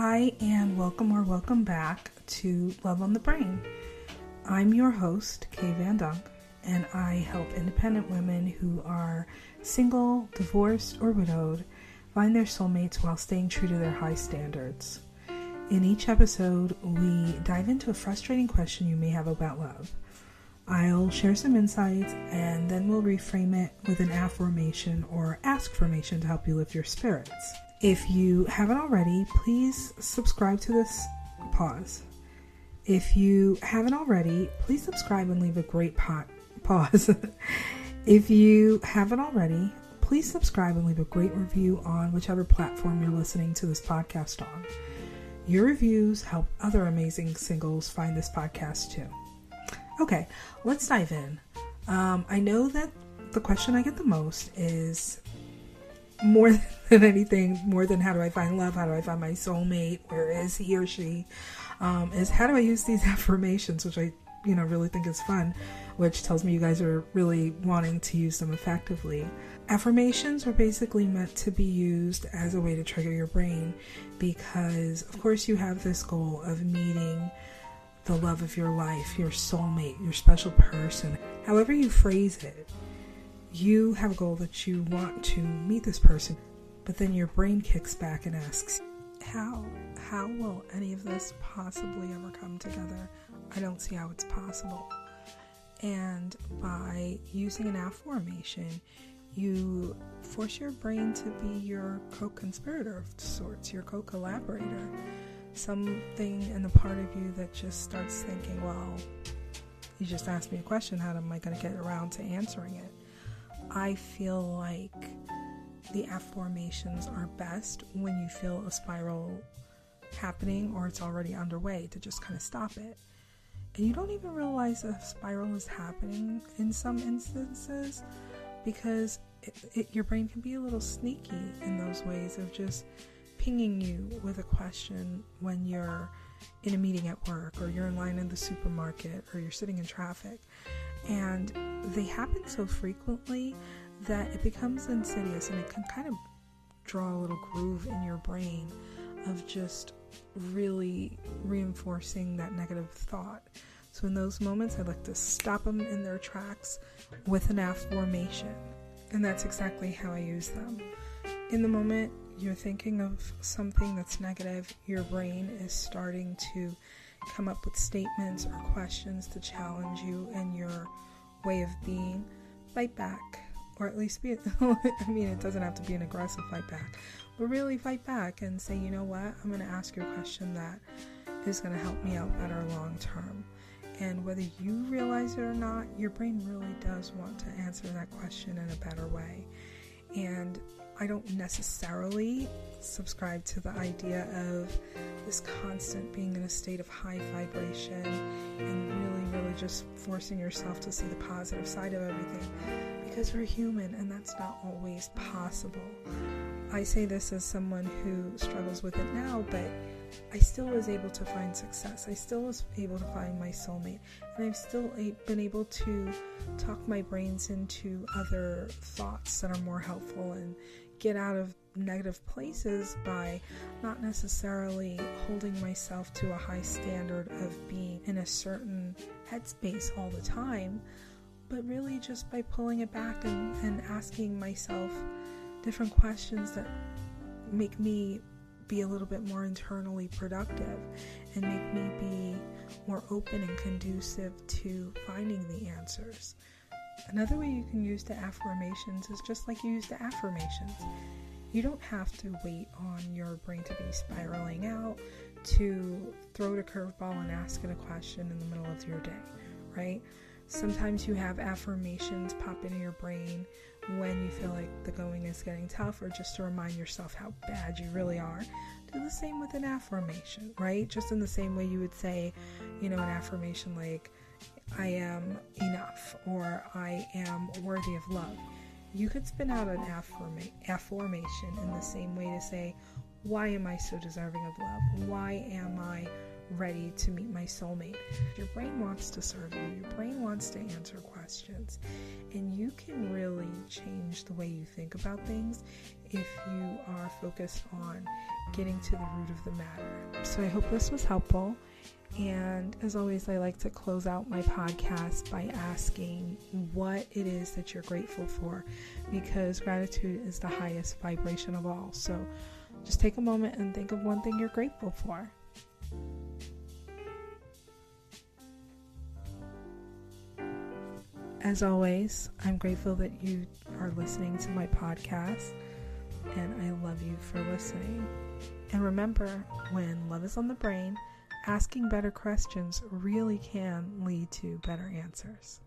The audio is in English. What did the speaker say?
Hi, and welcome back to Love on the Brain. I'm your host, Kay Van Dunk, and I help independent women who are single, divorced, or widowed find their soulmates while staying true to their high standards. In each episode, we dive into a frustrating question you may have about love. I'll share some insights, and then we'll reframe it with an affirmation or ask-formation to help you lift your spirits. If you haven't already, please subscribe to this pause. If you haven't already, please subscribe and leave a great pause. If you haven't already, please subscribe and leave a great review on whichever platform you're listening to this podcast on. Your reviews help other amazing singles find this podcast too. Okay, let's dive in. I know that the question I get the most is more than anything, more than how do I find love, how do I find my soulmate, where is he or she, is how do I use these affirmations, which I really think is fun, which tells me you guys are really wanting to use them effectively. Affirmations are basically meant to be used as a way to trigger your brain because, of course, you have this goal of meeting the love of your life, your soulmate, your special person. However you phrase it, you have a goal that you want to meet this person, but then your brain kicks back and asks, how will any of this possibly ever come together? I don't see how it's possible. And by using an affirmation, you force your brain to be your co-conspirator of sorts, your co-collaborator. Something in the part of you that just starts thinking, well, you just asked me a question, how am I going to get around to answering it? I feel like the affirmations are best when you feel a spiral happening or it's already underway, to just kind of stop it. And you don't even realize a spiral is happening in some instances because your brain can be a little sneaky in those ways of just pinging you with a question when you're in a meeting at work or you're in line in the supermarket or you're sitting in traffic. And they happen so frequently that it becomes insidious and it can kind of draw a little groove in your brain of just really reinforcing that negative thought. So in those moments, I like to stop them in their tracks with an affirmation. And that's exactly how I use them. In the moment you're thinking of something that's negative, your brain is starting to come up with statements or questions to challenge you in your way of being. Fight back, or at least it doesn't have to be an aggressive fight back, but really fight back and say, you know what, I'm going to ask you a question that is going to help me out better long term. And whether you realize it or not, your brain really does want to answer that question in a better way. And I don't necessarily subscribe to the idea of this constant being in a state of high vibration and really just forcing yourself to see the positive side of everything, because we're human and that's not always possible. I say this as someone who struggles with it now, but I still was able to find success. I still was able to find my soulmate, and I've still been able to talk my brains into other thoughts that are more helpful and get out of negative places by not necessarily holding myself to a high standard of being in a certain headspace all the time, but really just by pulling it back and asking myself different questions that make me be a little bit more internally productive and make me be more open and conducive to finding the answers. Another way you can use the affirmations is just like you use the affirmations. You don't have to wait on your brain to be spiraling out to throw it a curveball and ask it a question in the middle of your day, right? Sometimes you have affirmations pop into your brain when you feel like the going is getting tough, or just to remind yourself how bad you really are. Do the same with an affirmation, right? Just in the same way you would say, an affirmation like, I am enough, or I am worthy of love. You could spin out an affirmation in the same way to say, why am I so deserving of love? Why am I ready to meet my soulmate? Your brain wants to serve you. Your brain wants to answer questions. And you can really change the way you think about things if you are focused on getting to the root of the matter. So I hope this was helpful. And as always, I like to close out my podcast by asking what it is that you're grateful for, because gratitude is the highest vibration of all. So just take a moment and think of one thing you're grateful for. As always, I'm grateful that you are listening to my podcast, and I love you for listening. And remember, when love is on the brain, asking better questions really can lead to better answers.